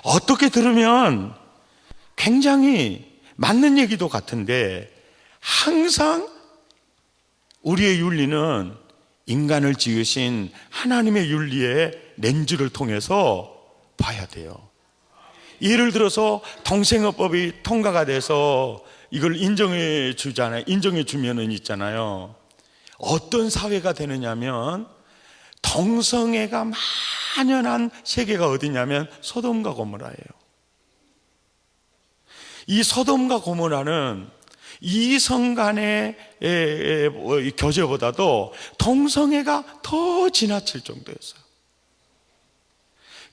어떻게 들으면 굉장히 맞는 얘기도 같은데, 항상 우리의 윤리는 인간을 지으신 하나님의 윤리의 렌즈를 통해서 봐야 돼요. 예를 들어서 동생어법이 통과가 돼서 이걸 인정해 주잖아요. 인정해 주면은 있잖아요, 어떤 사회가 되느냐면, 동성애가 만연한 세계가 어디냐면 소돔과 고모라예요. 이 소돔과 고모라는 이성 간의 교제보다도 동성애가 더 지나칠 정도였어요.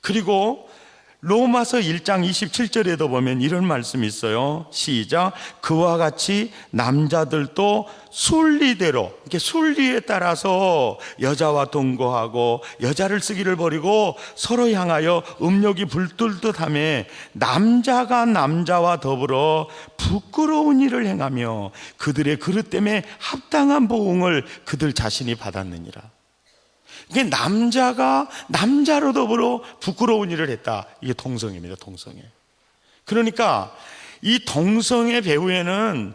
그리고 로마서 1장 27절에도 보면 이런 말씀이 있어요. 시작. 그와 같이 남자들도 순리대로, 이렇게 순리에 따라서 여자와 동거하고 여자를 쓰기를 버리고 서로 향하여 음욕이 불뚫듯 하며 남자가 남자와 더불어 부끄러운 일을 행하며 그들의 그릇 때문에 합당한 보응을 그들 자신이 받았느니라. 이게 남자가 남자로 더불어 부끄러운 일을 했다. 이게 동성애입니다. 동성애. 그러니까 이 동성애 배후에는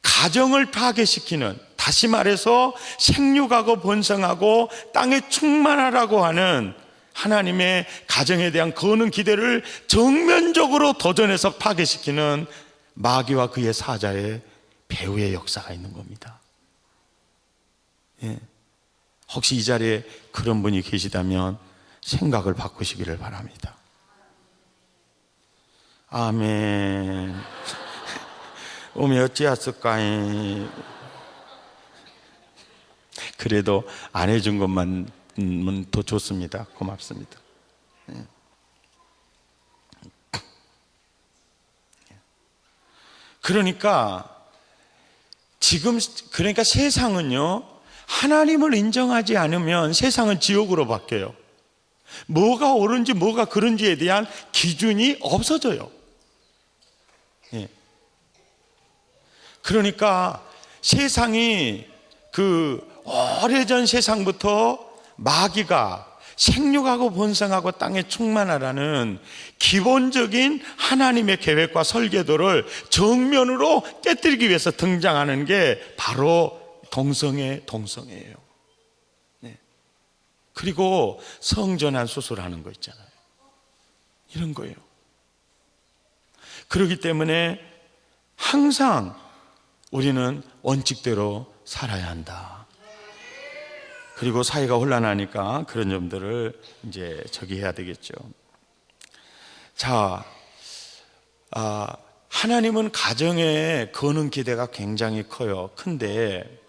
가정을 파괴시키는, 다시 말해서 생육하고 번성하고 땅에 충만하라고 하는 하나님의 가정에 대한 거는 기대를 정면적으로 도전해서 파괴시키는 마귀와 그의 사자의 배후의 역사가 있는 겁니다. 예. 혹시 이 자리에 그런 분이 계시다면 생각을 바꾸시기를 바랍니다. 아멘. 오메 어찌하실까이. 그래도 안 해준 것만은 더 좋습니다. 고맙습니다. 그러니까 세상은요, 하나님을 인정하지 않으면 세상은 지옥으로 바뀌어요. 뭐가 옳은지 뭐가 그른지에 대한 기준이 없어져요. 예. 그러니까 세상이 오래전 세상부터 마귀가 생육하고 번성하고 땅에 충만하라는 기본적인 하나님의 계획과 설계도를 정면으로 깨뜨리기 위해서 등장하는 게 바로 동성애예요. 네. 그리고 성전환 수술하는 거 있잖아요. 이런 거예요. 그렇기 때문에 항상 우리는 원칙대로 살아야 한다. 그리고 사회가 혼란하니까 그런 점들을 이제 해야 되겠죠. 자, 하나님은 가정에 거는 기대가 굉장히 커요. 큰데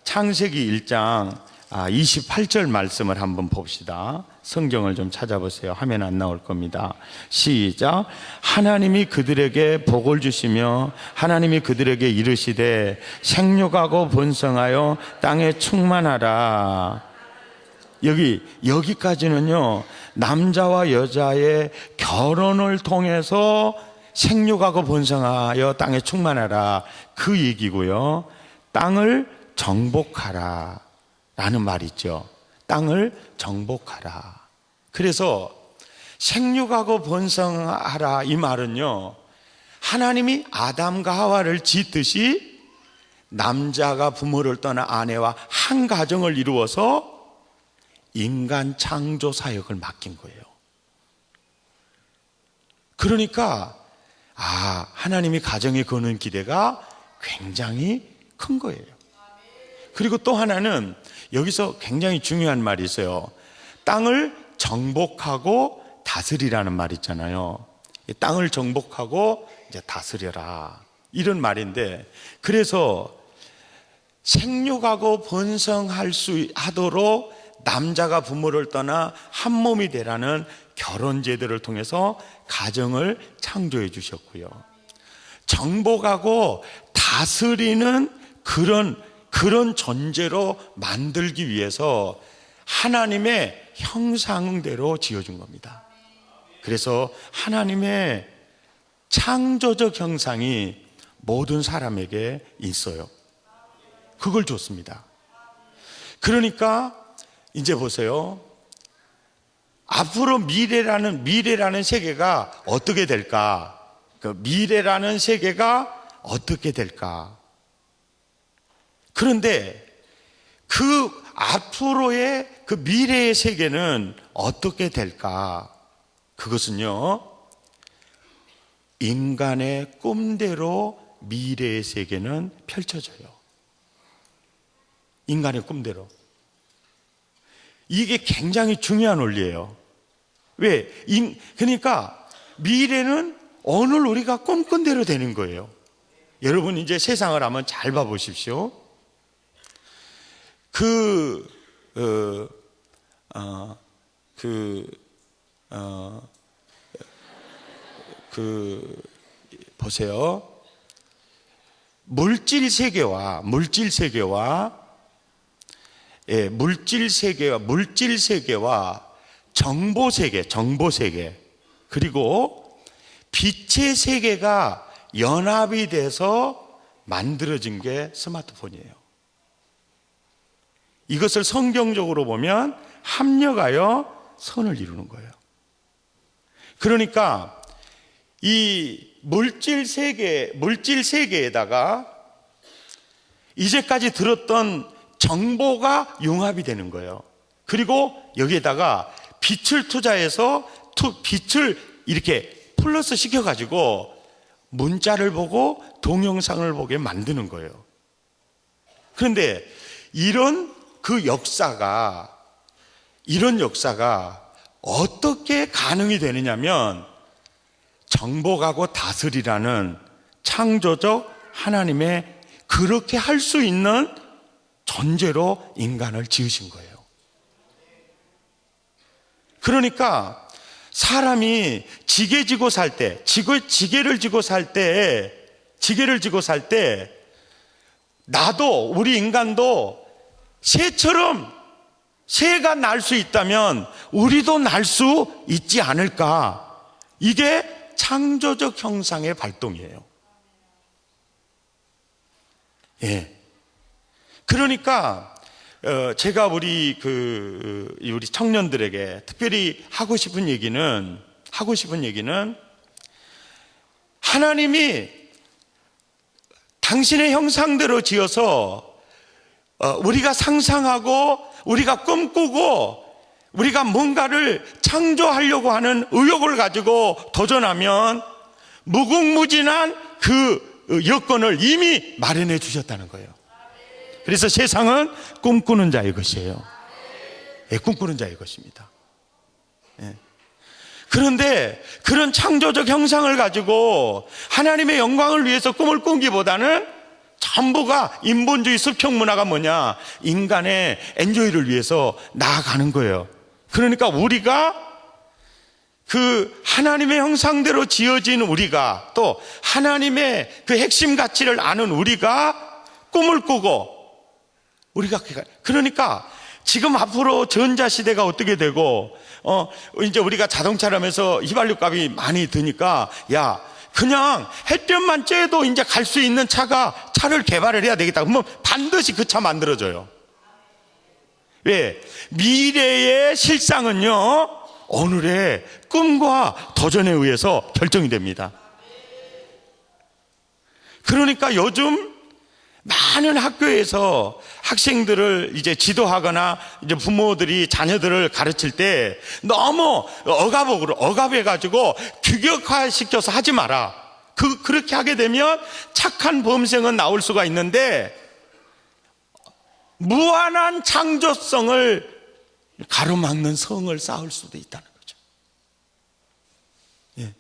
창세기 1장 28절 말씀을 한번 봅시다. 성경을 좀 찾아보세요. 화면 안 나올 겁니다. 시작. 하나님이 그들에게 복을 주시며 하나님이 그들에게 이르시되 생육하고 번성하여 땅에 충만하라. 여기까지는요, 남자와 여자의 결혼을 통해서 생육하고 번성하여 땅에 충만하라, 그 얘기고요. 땅을 정복하라 라는 말이 있죠. 땅을 정복하라. 그래서 생육하고 번성하라, 이 말은요, 하나님이 아담과 하와를 짓듯이 남자가 부모를 떠나 아내와 한 가정을 이루어서 인간 창조 사역을 맡긴 거예요. 그러니까 하나님이 가정에 거는 기대가 굉장히 큰 거예요. 그리고 또 하나는 여기서 굉장히 중요한 말이 있어요. 땅을 정복하고 다스리라는 말 있잖아요. 땅을 정복하고 이제 다스려라, 이런 말인데, 그래서 생육하고 번성할 수 하도록 남자가 부모를 떠나 한 몸이 되라는 결혼 제도를 통해서 가정을 창조해 주셨고요. 정복하고 다스리는 그런 존재로 만들기 위해서 하나님의 형상대로 지어준 겁니다. 그래서 하나님의 창조적 형상이 모든 사람에게 있어요. 그걸 줬습니다. 그러니까 이제 보세요. 앞으로 미래라는 세계가 어떻게 될까? 그 미래라는 세계가 어떻게 될까? 그런데 그 앞으로의 그 미래의 세계는 어떻게 될까? 그것은요, 인간의 꿈대로 미래의 세계는 펼쳐져요. 인간의 꿈대로. 이게 굉장히 중요한 원리예요. 왜? 그러니까 미래는 오늘 우리가 꿈꾼 대로 되는 거예요. 여러분 이제 세상을 한번 잘 봐보십시오. 보세요. 물질 세계와 정보 세계, 그리고 빛의 세계가 연합이 돼서 만들어진 게 스마트폰이에요. 이것을 성경적으로 보면 합력하여 선을 이루는 거예요. 그러니까 이 물질 세계에다가 이제까지 들었던 정보가 융합이 되는 거예요. 그리고 여기에다가 빛을 투자해서 빛을 이렇게 플러스 시켜가지고 문자를 보고 동영상을 보게 만드는 거예요. 그런데 이런 역사가 어떻게 가능이 되느냐면 정복하고 다스리라는 창조적 하나님의 그렇게 할 수 있는 존재로 인간을 지으신 거예요. 그러니까 사람이 지게를 지고 살 때 나도, 우리 인간도 새가 날 수 있다면 우리도 날 수 있지 않을까. 이게 창조적 형상의 발동이에요. 예. 그러니까 제가 우리 청년들에게 특별히 하고 싶은 얘기는 하나님이 당신의 형상대로 지어서 우리가 상상하고 우리가 꿈꾸고 우리가 뭔가를 창조하려고 하는 의욕을 가지고 도전하면 무궁무진한 그 여건을 이미 마련해 주셨다는 거예요. 그래서 세상은 꿈꾸는 자의 것이에요. 예, 꿈꾸는 자의 것입니다. 예. 그런데 그런 창조적 형상을 가지고 하나님의 영광을 위해서 꿈을 꾸기보다는 전부가 인본주의 수평 문화가 뭐냐? 인간의 엔조이를 위해서 나아가는 거예요. 그러니까 우리가 그 하나님의 형상대로 지어진 우리가, 또 하나님의 그 핵심 가치를 아는 우리가 꿈을 꾸고 그러니까 지금 앞으로 전자시대가 어떻게 되고 이제 우리가 자동차를 하면서 휘발유 값이 많이 드니까 그냥 햇볕만 쬐도 이제 갈 수 있는 차를 개발을 해야 되겠다. 그러면 반드시 그 차 만들어져요. 왜? 미래의 실상은요, 오늘의 꿈과 도전에 의해서 결정이 됩니다. 그러니까 요즘 많은 학교에서 학생들을 이제 지도하거나 이제 부모들이 자녀들을 가르칠 때 너무 억압해가지고 규격화시켜서 하지 마라. 그렇게 하게 되면 착한 범생은 나올 수가 있는데 무한한 창조성을 가로막는 성을 쌓을 수도 있다는 거죠. 예.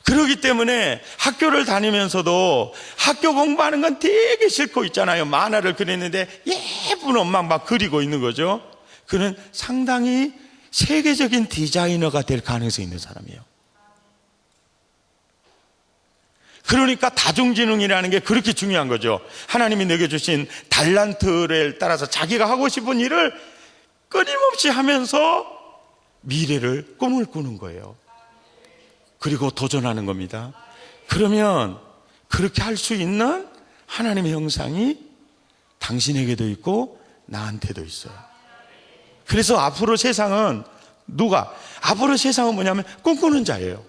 그렇기 때문에 학교를 다니면서도 학교 공부하는 건 되게 싫고 있잖아요. 만화를 그렸는데 예쁜 엄마 막 그리고 있는 거죠. 그는 상당히 세계적인 디자이너가 될 가능성이 있는 사람이에요. 그러니까 다중지능이라는 게 그렇게 중요한 거죠. 하나님이 내게 주신 달란트를 따라서 자기가 하고 싶은 일을 끊임없이 하면서 미래를 꿈을 꾸는 거예요. 그리고 도전하는 겁니다. 그러면 그렇게 할 수 있는 하나님의 형상이 당신에게도 있고 나한테도 있어요. 그래서 앞으로 세상은 앞으로 세상은 뭐냐면 꿈꾸는 자예요.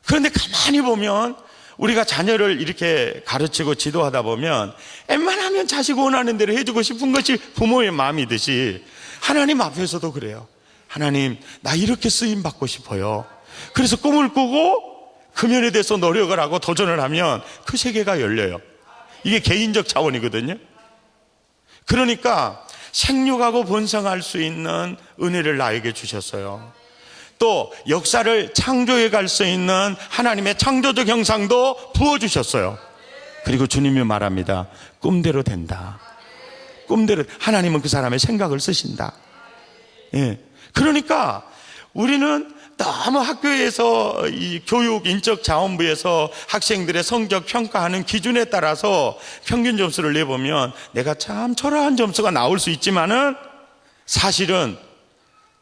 그런데 가만히 보면 우리가 자녀를 이렇게 가르치고 지도하다 보면 웬만하면 자식 원하는 대로 해주고 싶은 것이 부모의 마음이듯이 하나님 앞에서도 그래요. 하나님, 나 이렇게 쓰임 받고 싶어요. 그래서 꿈을 꾸고 그 면에 대해서 노력을 하고 도전을 하면 그 세계가 열려요. 이게 개인적 차원이거든요. 그러니까 생육하고 번성할 수 있는 은혜를 나에게 주셨어요. 또 역사를 창조해 갈 수 있는 하나님의 창조적 형상도 부어주셨어요. 그리고 주님이 말합니다. 꿈대로 된다. 꿈대로. 하나님은 그 사람의 생각을 쓰신다. 예. 그러니까 우리는 너무 학교에서 이 교육 인적 자원부에서 학생들의 성적 평가하는 기준에 따라서 평균 점수를 내보면 내가 참 초라한 점수가 나올 수 있지만은 사실은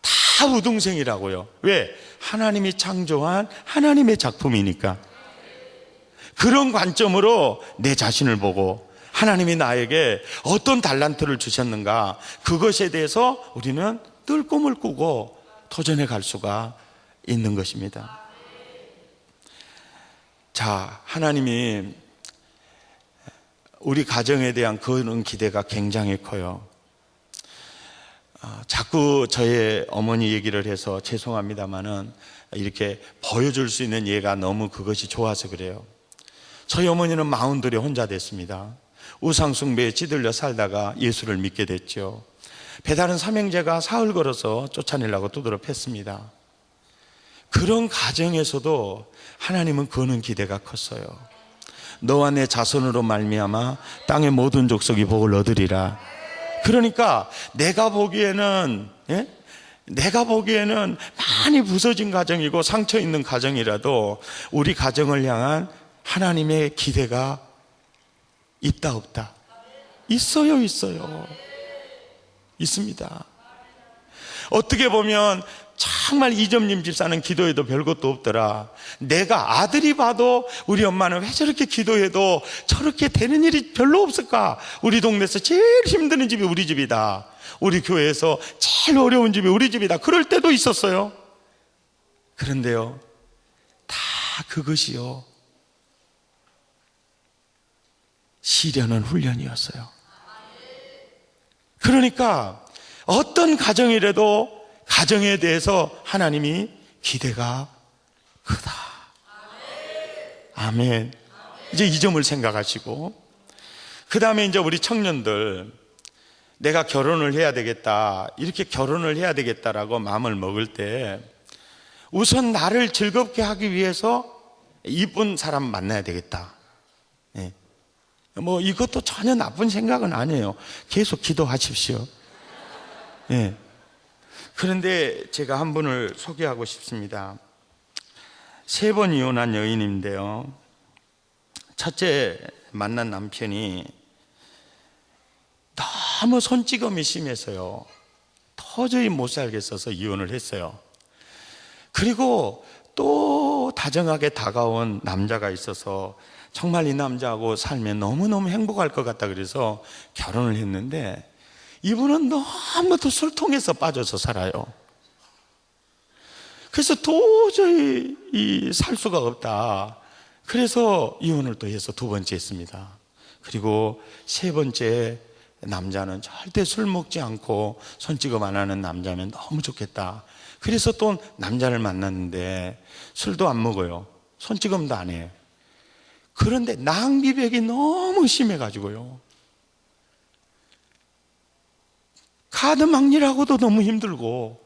다 우등생이라고요. 왜? 하나님이 창조한 하나님의 작품이니까. 그런 관점으로 내 자신을 보고 하나님이 나에게 어떤 달란트를 주셨는가, 그것에 대해서 우리는 늘 꿈을 꾸고 도전해 갈 수가 있는 것입니다. 자, 하나님이 우리 가정에 대한 그런 기대가 굉장히 커요. 자꾸 저의 어머니 얘기를 해서 죄송합니다만은 이렇게 보여줄 수 있는 예가 너무 그것이 좋아서 그래요. 저희 어머니는 42에 혼자 됐습니다. 우상숭배에 찌들려 살다가 예수를 믿게 됐죠. 배다른 삼형제가 사흘 걸어서 쫓아내려고 두드러 팼습니다. 그런 가정에서도 하나님은 거는 기대가 컸어요. 너와 내 자손으로 말미암아 땅의 모든 족속이 복을 얻으리라. 그러니까 내가 보기에는 많이 부서진 가정이고 상처 있는 가정이라도 우리 가정을 향한 하나님의 기대가 있다 없다? 있어요. 있습니다. 어떻게 보면 정말 이점님 집사는 기도해도 별것도 없더라. 내가 아들이 봐도 우리 엄마는 왜 저렇게 기도해도 저렇게 되는 일이 별로 없을까? 우리 동네에서 제일 힘드는 집이 우리 집이다. 우리 교회에서 제일 어려운 집이 우리 집이다. 그럴 때도 있었어요. 그런데요, 다 그것이요, 시련은 훈련이었어요. 그러니까 어떤 가정이라도 가정에 대해서 하나님이 기대가 크다. 아멘. 이제 이 점을 생각하시고, 그 다음에 이제 우리 청년들, 내가 결혼을 해야 되겠다, 이렇게 결혼을 해야 되겠다라고 마음을 먹을 때 우선 나를 즐겁게 하기 위해서 이쁜 사람 만나야 되겠다. 네. 뭐 이것도 전혀 나쁜 생각은 아니에요. 계속 기도하십시오. 네. 그런데 제가 한 분을 소개하고 싶습니다. 3번 이혼한 여인인데요, 첫째 만난 남편이 너무 손찌검이 심해서요, 도저히 못 살겠어서 이혼을 했어요. 그리고 또 다정하게 다가온 남자가 있어서 정말 이 남자하고 살면 너무너무 행복할 것 같다 그래서 결혼을 했는데, 이분은 너무 또 술통에서 빠져서 살아요. 그래서 도저히 살 수가 없다. 그래서 이혼을 또 해서 2번째 했습니다. 그리고 3번째 남자는 절대 술 먹지 않고 손찌검 안 하는 남자면 너무 좋겠다. 그래서 또 남자를 만났는데 술도 안 먹어요. 손찌검도 안 해요. 그런데 낭비백이 너무 심해가지고요, 카드 막일하고도 너무 힘들고,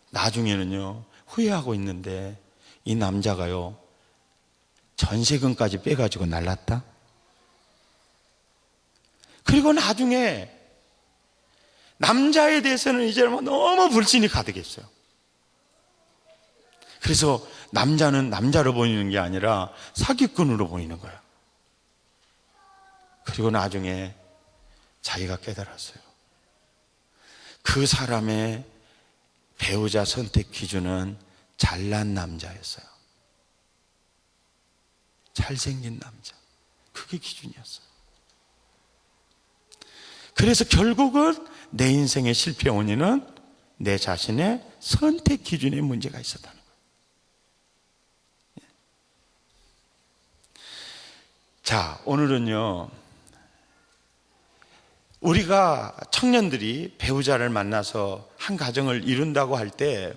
나중에는요 후회하고 있는데 이 남자가요 전세금까지 빼가지고 날랐다. 그리고 나중에 남자에 대해서는 이제 너무 불신이 가득했어요. 그래서 남자는 남자로 보이는 게 아니라 사기꾼으로 보이는 거예요. 그리고 나중에 자기가 깨달았어요. 그 사람의 배우자 선택 기준은 잘난 남자였어요. 잘생긴 남자. 그게 기준이었어요. 그래서 결국은 내 인생의 실패 원인은 내 자신의 선택 기준에 문제가 있었다는 거예요. 자, 오늘은요, 우리가 청년들이 배우자를 만나서 한 가정을 이룬다고 할 때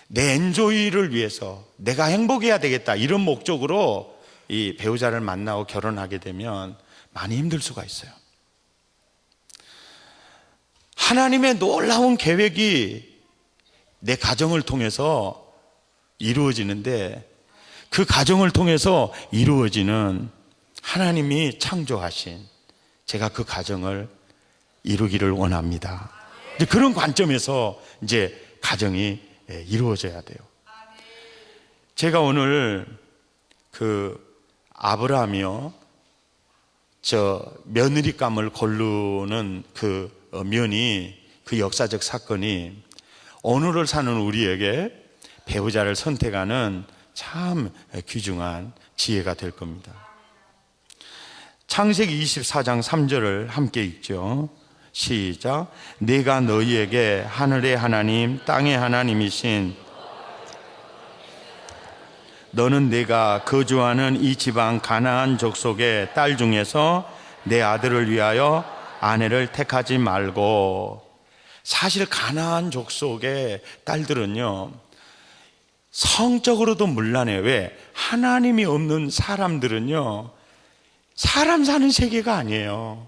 내 엔조이를 위해서 내가 행복해야 되겠다, 이런 목적으로 이 배우자를 만나고 결혼하게 되면 많이 힘들 수가 있어요. 하나님의 놀라운 계획이 내 가정을 통해서 이루어지는데, 그 가정을 통해서 이루어지는 하나님이 창조하신, 제가 그 가정을 이루기를 원합니다. 이제 그런 관점에서 이제 가정이 이루어져야 돼요. 제가 오늘 그 아브라함이요, 저 며느리감을 고르는 그 면이, 그 역사적 사건이 오늘을 사는 우리에게 배우자를 선택하는 참 귀중한 지혜가 될 겁니다. 창세기 24장 3절을 함께 읽죠. 시작. 내가 너희에게 하늘의 하나님 땅의 하나님이신 너는 내가 거주하는 이 지방 가나안 족속의 딸 중에서 내 아들을 위하여 아내를 택하지 말고. 사실 가나안 족속의 딸들은요, 성적으로도 문란해요. 왜? 하나님이 없는 사람들은요, 사람 사는 세계가 아니에요.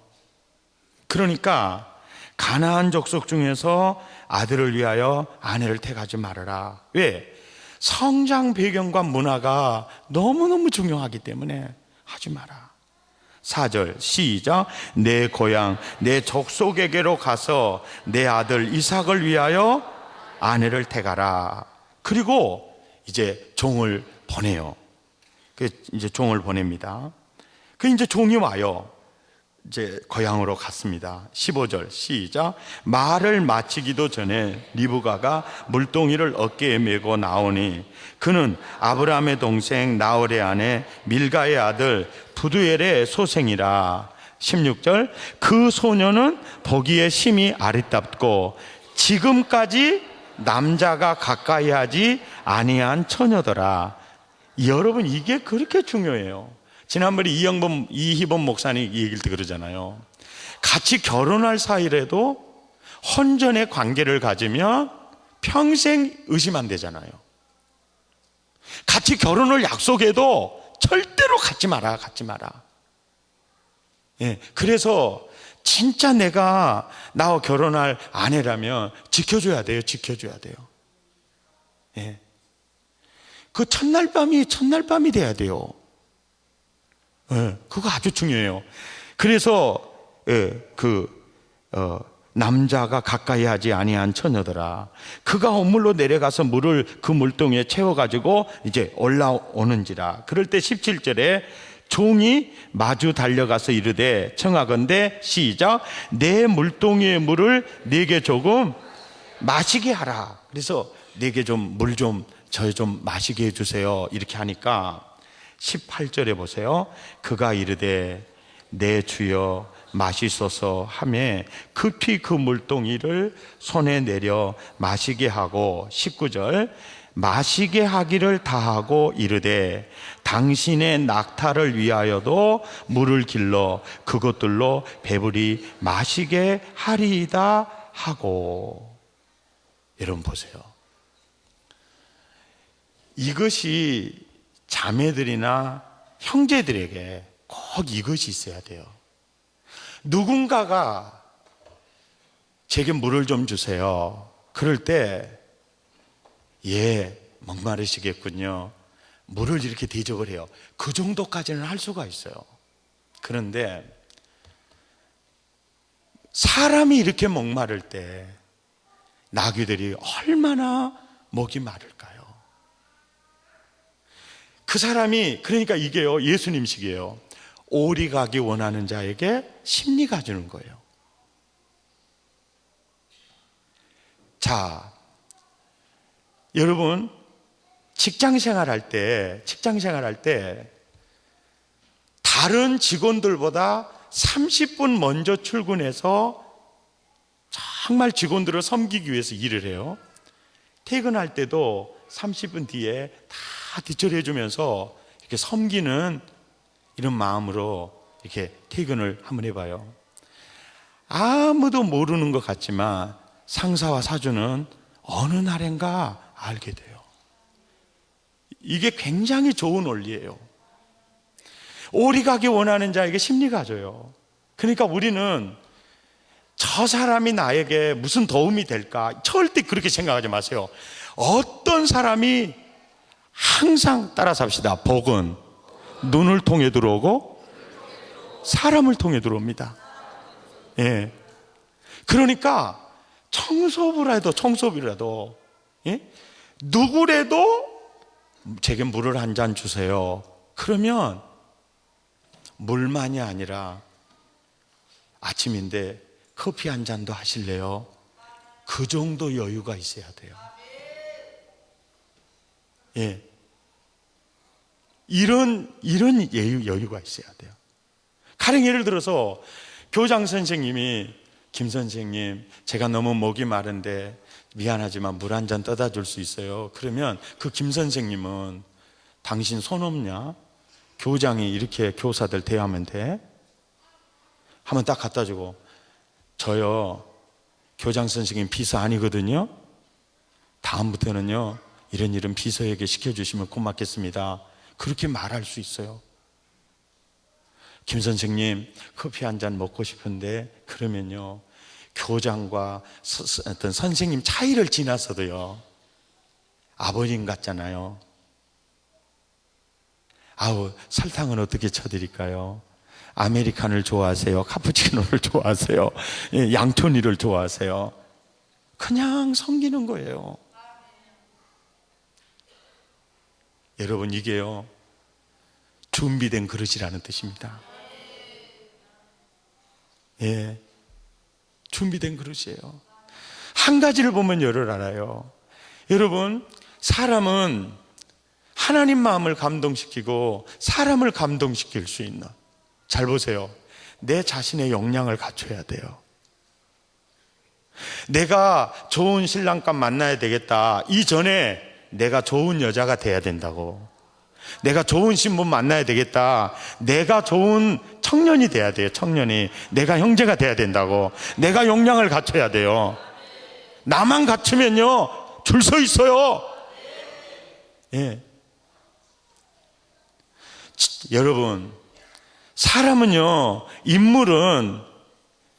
그러니까 가나안 족속 중에서 아들을 위하여 아내를 택하지 말아라. 왜? 성장 배경과 문화가 너무너무 중요하기 때문에 하지 마라. 4절 시작. 내 고향 내 족속에게로 가서 내 아들 이삭을 위하여 아내를 택하라. 그리고 이제 종을 보내요. 이제 종을 보냅니다. 이제 종이 와요. 이제 고향으로 갔습니다. 15절 시작. 말을 마치기도 전에 리브가가 물동이를 어깨에 메고 나오니 그는 아브라함의 동생 나홀의 아내 밀가의 아들 부두엘의 소생이라. 16절 그 소녀는 보기에 심히 아리답고 지금까지 남자가 가까이 하지 아니한 처녀더라. 여러분, 이게 그렇게 중요해요. 지난번에 이희범 목사님 얘기를 때 그러잖아요. 같이 결혼할 사이라도 혼전의 관계를 가지면 평생 의심 안 되잖아요. 같이 결혼을 약속해도 절대로 갖지 마라. 예, 그래서 진짜 내가 나와 결혼할 아내라면 지켜줘야 돼요. 예. 그 첫날 밤이 돼야 돼요. 예, 그거 아주 중요해요. 그래서 남자가 가까이 하지 아니한 처녀더라. 그가 온물로 내려가서 물을 그 물동이에 채워가지고 이제 올라오는지라. 그럴 때 17절에 종이 마주 달려가서 이르되 청하건대 시작. 내 물동이의 물을 네게 조금 마시게 하라. 그래서 네게 좀 물 좀 저 좀 마시게 해주세요. 이렇게 하니까 18절에 보세요. 그가 이르되 내 주여 마시소서 하매 급히 그 물동이를 손에 내려 마시게 하고 19절 마시게 하기를 다하고 이르되 당신의 낙타를 위하여도 물을 길러 그것들로 배불리 마시게 하리이다 하고. 여러분 보세요. 이것이 자매들이나 형제들에게 꼭 이것이 있어야 돼요. 누군가가 제게 물을 좀 주세요. 그럴 때 예, 목마르시겠군요. 물을 이렇게 대접을 해요. 그 정도까지는 할 수가 있어요. 그런데 사람이 이렇게 목마를 때 나귀들이 얼마나 목이 마를까요? 그 사람이, 그러니까 이게요, 예수님식이에요. 오리 가기 원하는 자에게 심리가 주는 거예요. 자, 여러분, 직장 생활할 때 다른 직원들보다 30분 먼저 출근해서 정말 직원들을 섬기기 위해서 일을 해요. 퇴근할 때도 30분 뒤에 다 뒷처리해 주면서 이렇게 섬기는 이런 마음으로 이렇게 퇴근을 한번 해봐요. 아무도 모르는 것 같지만 상사와 사주는 어느 날인가 알게 돼요. 이게 굉장히 좋은 원리예요. 오리 가기 원하는 자에게 심리가 줘요. 그러니까 우리는 저 사람이 나에게 무슨 도움이 될까? 절대 그렇게 생각하지 마세요. 어떤 사람이 항상 따라 삽시다. 복은 눈을 통해 들어오고 사람을 통해 들어옵니다. 예. 그러니까 청소부라도 예? 누구라도 제게 물을 한 잔 주세요. 그러면 물만이 아니라 아침인데 커피 한 잔도 하실래요? 그 정도 여유가 있어야 돼요. 예. 이런 여유가 있어야 돼요. 가령 예를 들어서 교장 선생님이 김 선생님, 제가 너무 목이 마른데 미안하지만 물 한 잔 떠다 줄 수 있어요? 그러면 그 김 선생님은 당신 손 없냐? 교장이 이렇게 교사들 대하면 돼? 한번 딱 갖다 주고, 저요 교장 선생님 비서 아니거든요. 다음부터는요 이런 비서에게 시켜주시면 고맙겠습니다. 그렇게 말할 수 있어요. 김 선생님 커피 한 잔 먹고 싶은데, 그러면요 교장과 어떤 선생님 차이를 지나서도요 아버님 같잖아요. 아우, 설탕은 어떻게 쳐드릴까요? 아메리카노를 좋아하세요? 카푸치노를 좋아하세요? 양초니를 좋아하세요? 그냥 섬기는 거예요. 여러분, 이게요 준비된 그릇이라는 뜻입니다. 예, 준비된 그릇이에요. 한 가지를 보면 열을 알아요. 여러분, 사람은 하나님 마음을 감동시키고 사람을 감동시킬 수 있는, 잘 보세요, 내 자신의 역량을 갖춰야 돼요. 내가 좋은 신랑감 만나야 되겠다, 이전에 내가 좋은 여자가 돼야 된다고. 내가 좋은 신부 만나야 되겠다, 내가 좋은 청년이 돼야 돼요. 청년이 내가 형제가 돼야 된다고. 내가 역량을 갖춰야 돼요. 나만 갖추면요 줄 서 있어요. 예. 여러분, 사람은요, 인물은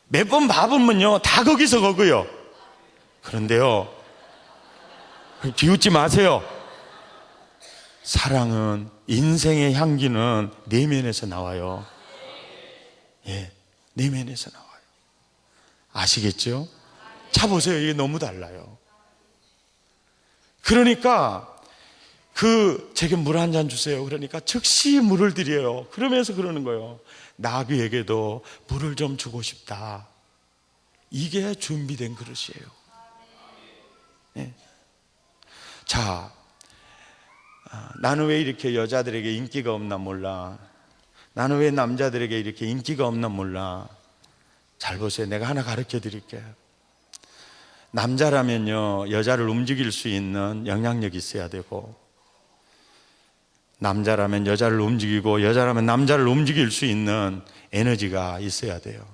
몇 번 봐보면요 다 거기서 거고요. 그런데요 비웃지 마세요. 사랑은, 인생의 향기는 내면에서 나와요. 예, 내면에서 나와요. 아시겠죠? 자, 보세요. 이게 너무 달라요. 그러니까 제게 물 한 잔 주세요. 그러니까 즉시 물을 드려요. 그러면서 그러는 거예요. 나귀에게도 물을 좀 주고 싶다. 이게 준비된 그릇이에요. 예. 자, 나는 왜 이렇게 여자들에게 인기가 없나 몰라. 나는 왜 남자들에게 이렇게 인기가 없나 몰라. 잘 보세요. 내가 하나 가르쳐 드릴게요. 남자라면요 여자를 움직일 수 있는 영향력이 있어야 되고, 남자라면 여자를 움직이고, 여자라면 남자를 움직일 수 있는 에너지가 있어야 돼요.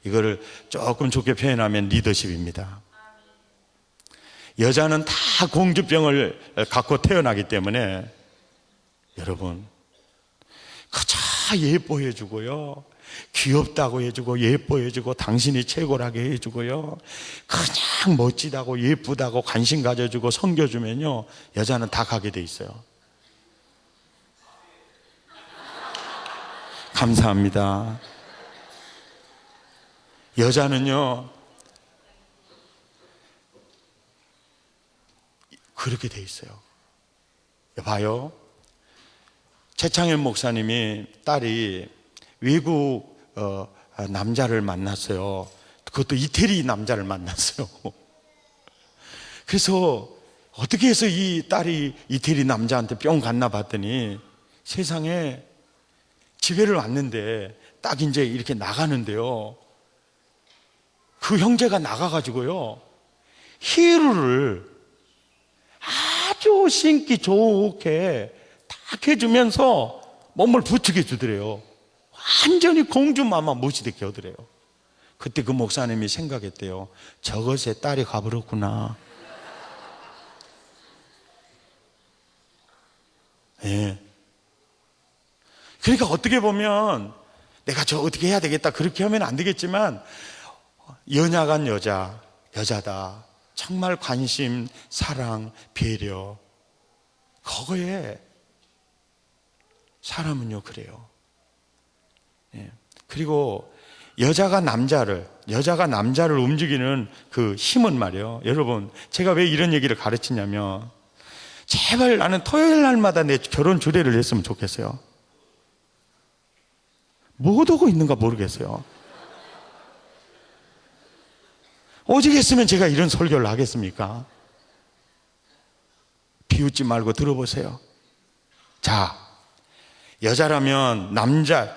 이거를 조금 좋게 표현하면 리더십입니다. 여자는 다 공주병을 갖고 태어나기 때문에 여러분, 그저 예뻐해주고요, 귀엽다고 해주고 예뻐해주고 당신이 최고라고 해주고요, 그냥 멋지다고 예쁘다고 관심 가져주고 섬겨주면요 여자는 다 가게 돼 있어요. 감사합니다. 여자는요 그렇게 돼 있어요. 봐요, 최창현 목사님이 딸이 외국 남자를 만났어요. 그것도 이태리 남자를 만났어요. 그래서 어떻게 해서 이 딸이 이태리 남자한테 뿅 갔나 봤더니, 세상에 집에를 왔는데 딱 이제 이렇게 나가는데요. 그 형제가 나가가지고요, 히루를 아주 신기 좋게 딱 해주면서 몸을 부축해 주더래요. 완전히 공주마마 모시듯이 하더래요. 그때 그 목사님이 생각했대요. 저것에 딸이 가버렸구나. 예. 그러니까 어떻게 보면 내가 저 어떻게 해야 되겠다 그렇게 하면 안 되겠지만, 연약한 여자다. 정말 관심, 사랑, 배려, 그거에 사람은요 그래요. 예. 그리고 여자가 남자를 움직이는 그 힘은 말이에요. 여러분, 제가 왜 이런 얘기를 가르치냐면, 제발 나는 토요일 날마다 내 결혼 주례를 했으면 좋겠어요. 못 오고 있는가 모르겠어요. 오직 했으면 제가 이런 설교를 하겠습니까? 비웃지 말고 들어보세요. 자, 여자라면 남자를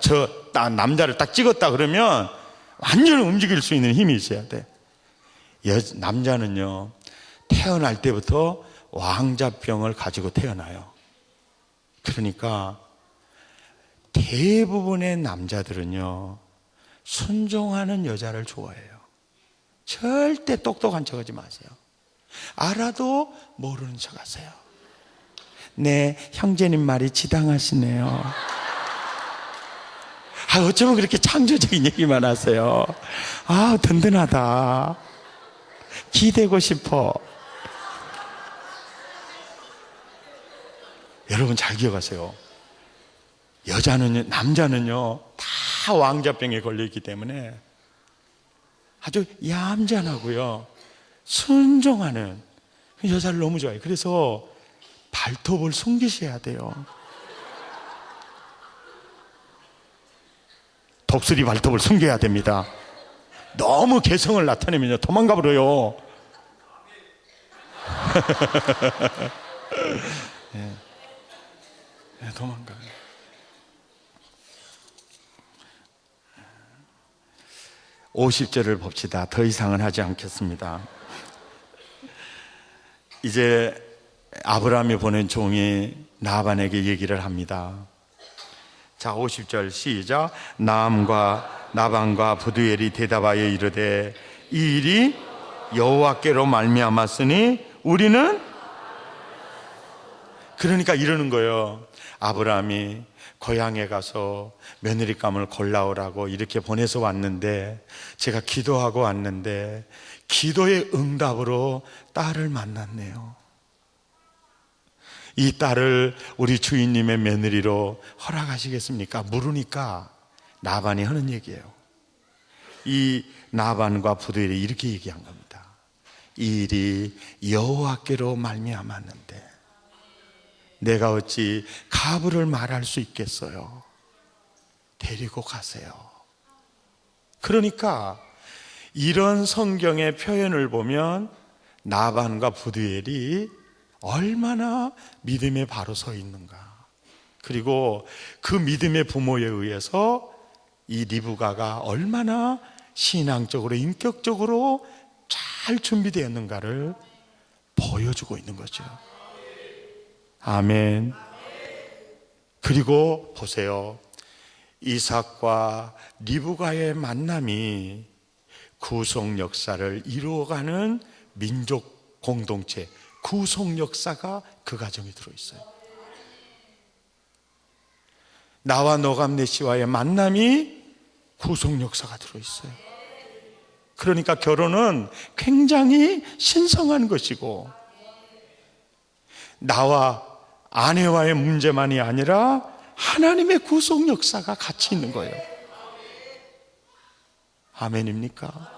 딱 찍었다 그러면 완전히 움직일 수 있는 힘이 있어야 돼. 남자는요, 태어날 때부터 왕자병을 가지고 태어나요. 그러니까 대부분의 남자들은요, 순종하는 여자를 좋아해요. 절대 똑똑한 척 하지 마세요. 알아도 모르는 척 하세요. 네, 형제님 말이 지당하시네요. 어쩌면 그렇게 창조적인 얘기만 하세요. 든든하다. 기대고 싶어. 여러분 잘 기억하세요. 남자는요 다 왕자병에 걸려있기 때문에 아주 얌전하고요, 순종하는 여자를 너무 좋아해요. 그래서 발톱을 숨기셔야 돼요. 독수리 발톱을 숨겨야 됩니다. 너무 개성을 나타내면요 도망가 버려요. 네, 도망가요. 50절을 봅시다. 더 이상은 하지 않겠습니다. 이제 아브라함이 보낸 종이 나반에게 얘기를 합니다. 자, 50절 시작. 나반과 부두엘이 대답하여 이르되 이 일이 여호와께로 말미암았으니 우리는, 그러니까 이러는 거예요. 아브라함이 고향에 가서 며느리감을 골라오라고 이렇게 보내서 왔는데, 제가 기도하고 왔는데 기도의 응답으로 딸을 만났네요. 이 딸을 우리 주인님의 며느리로 허락하시겠습니까? 물으니까 나반이 하는 얘기예요. 이 나반과 부두엘이 이렇게 얘기한 겁니다. 이 일이 여호와께로 말미암았는데 내가 어찌 가부를 말할 수 있겠어요? 데리고 가세요. 그러니까 이런 성경의 표현을 보면 나반과 부두엘이 얼마나 믿음에 바로 서 있는가. 그리고 그 믿음의 부모에 의해서 이 리브가가 얼마나 신앙적으로, 인격적으로 잘 준비되었는가를 보여주고 있는 거죠. 아멘. 그리고 보세요. 이삭과 리브가의 만남이 구속 역사를 이루어가는 민족 공동체, 구속 역사가 그 가정에 들어있어요. 나와 노감네 씨와의 만남이 구속 역사가 들어있어요. 그러니까 결혼은 굉장히 신성한 것이고, 나와 아내와의 문제만이 아니라 하나님의 구속 역사가 같이 있는 거예요. 아멘입니까?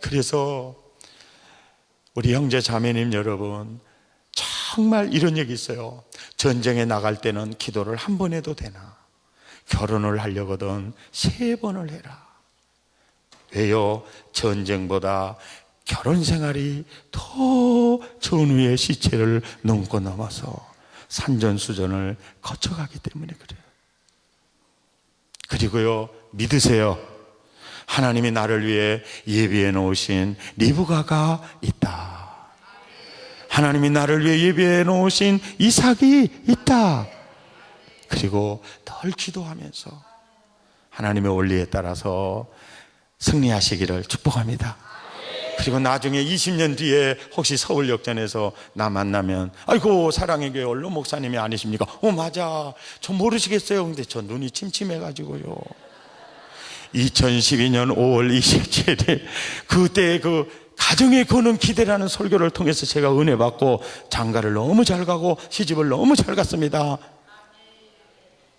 그래서 우리 형제 자매님 여러분, 정말 이런 얘기 있어요. 전쟁에 나갈 때는 기도를 한 번 해도 되나? 결혼을 하려거든 3번을 해라. 왜요? 전쟁보다 결혼 생활이 더 전후의 시체를 넘고 넘어서 산전수전을 거쳐가기 때문에 그래요. 그리고요, 믿으세요. 하나님이 나를 위해 예비해 놓으신 리브가가 있다. 하나님이 나를 위해 예비해 놓으신 이삭이 있다. 그리고 늘 기도하면서 하나님의 원리에 따라서 승리하시기를 축복합니다. 그리고 나중에 20년 뒤에 혹시 서울역전에서 나 만나면 아이고 사랑의 교회 원로 목사님이 아니십니까? 맞아, 저 모르시겠어요. 근데 저 눈이 침침해가지고요. 2012년 5월 27일 그때 그 가정에 거는 기대라는 설교를 통해서 제가 은혜 받고 장가를 너무 잘 가고 시집을 너무 잘 갔습니다.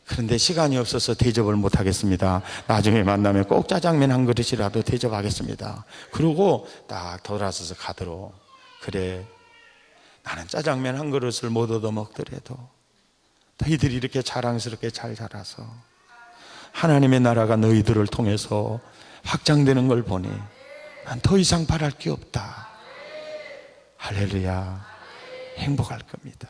그런데 시간이 없어서 대접을 못 하겠습니다. 나중에 만나면 꼭 짜장면 한 그릇이라도 대접하겠습니다. 그러고 딱 돌아서서 가도록, 그래, 나는 짜장면 한 그릇을 못 얻어 먹더라도 너희들이 이렇게 자랑스럽게 잘 자라서 하나님의 나라가 너희들을 통해서 확장되는 걸 보니 난 더 이상 바랄 게 없다. 할렐루야. 행복할 겁니다.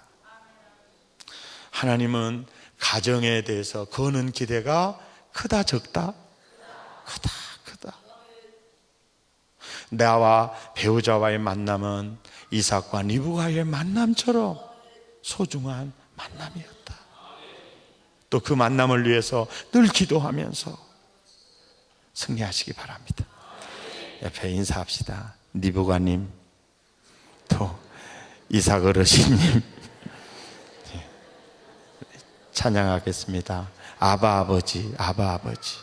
하나님은 가정에 대해서 거는 기대가 크다 적다? 크다. 나와 배우자와의 만남은 이삭과 리브가의 만남처럼 소중한 만남이었다. 또 그 만남을 위해서 늘 기도하면서 승리하시기 바랍니다. 옆에 인사합시다. 리브가님, 또 이삭 어르신님 찬양하겠습니다. 아바 아버지, 아바 아버지.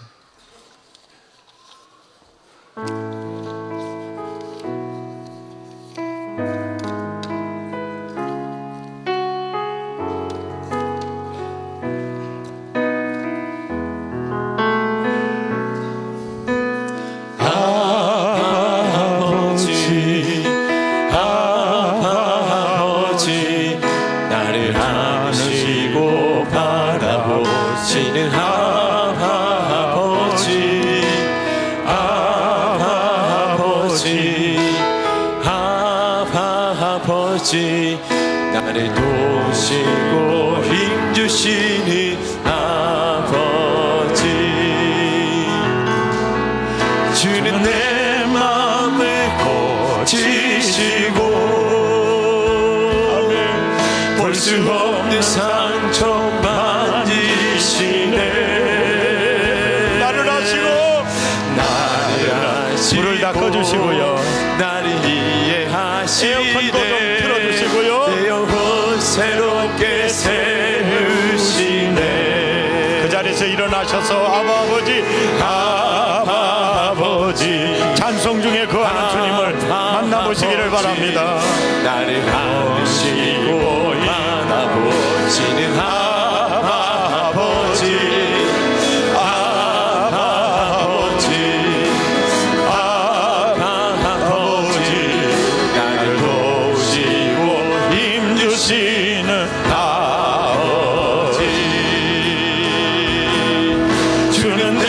나를 도우시고 힘주시는 아버지, 주는 내 마음을 고치시고 볼 수 없는 상처 만지시네. 나를 아시고 불을 다 꺼주시고요, 나를 이해하시네. 에어컨도 좀 틀어주시고요, 내 영혼 새롭게 세우시네. 그 자리에서 일어나셔서 아바 아버지, 아바 아버지 찬송 중에 거하는 주님을 만나보시기를 바랍니다. 나를 안으시고 안아보시는 아바 아버지, 아바 아버지, 아바 아버지, 나를 도우시고 힘주시는 아버지, 주는 내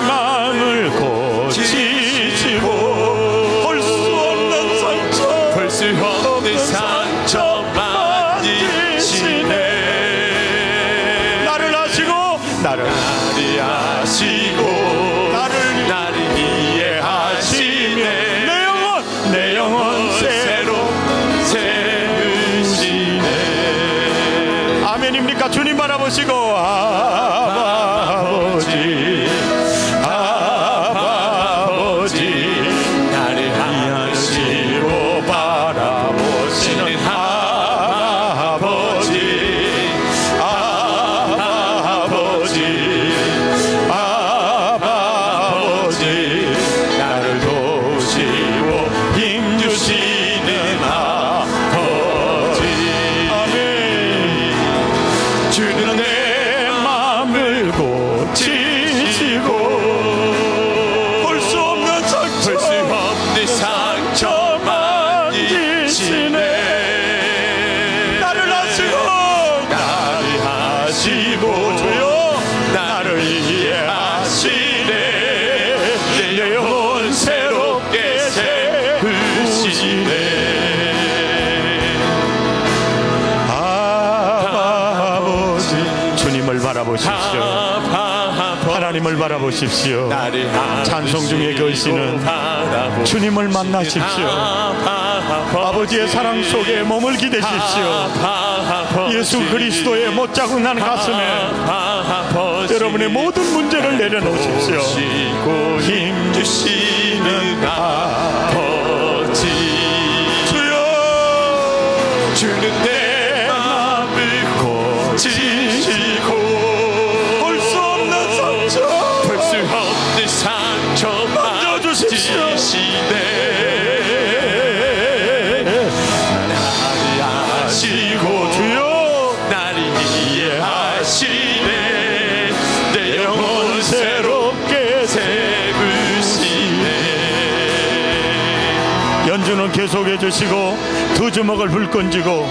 마음을 고치시고 볼 수 없는 상처, 볼 수 없는 상처 만지시네. 나를 아시고 나를 아시고 나를 이해하시네. 내 영혼 새로 세우시네. 아멘입니까? 주님 바라보시고 아바 아버지, 아바 아버지 나를 아시고 바라보시는 아바 아버지, 아바 아버지, 아바 아버지 나를 도우시고 힘주시는 아버지. 아멘. 주는 내 마음을 고치시고 볼 수 없는 상처, 볼 수 없는 상처 만지시네. 나를 아시고 나를 아시고 주여 나를 이해하시네. 내 영혼 새롭게 세우시네. 아버지, 주님을 바라보십시오. 아버지, 하나님을 주님을 바라보십시오. 나를 찬송 중에 계시는 주님을 만나십시오. 아버지의 사랑 속에 몸을 기대십시오. 예수 그리스도의 못자국 난 가슴에 여러분의 모든 문제를 내려놓으십시오. 힘 주시는 아버지, 주여, 주는 내 마음을 고치시고 볼 수 없는 상처 볼 수 없는 상처 만져주십시오. 만지시네. 나를 아시고 주여, 나를 이해하시네. 내 영혼 새롭게 세우시네. 연주는 계속해 주시고 두 주먹을 불끈 쥐고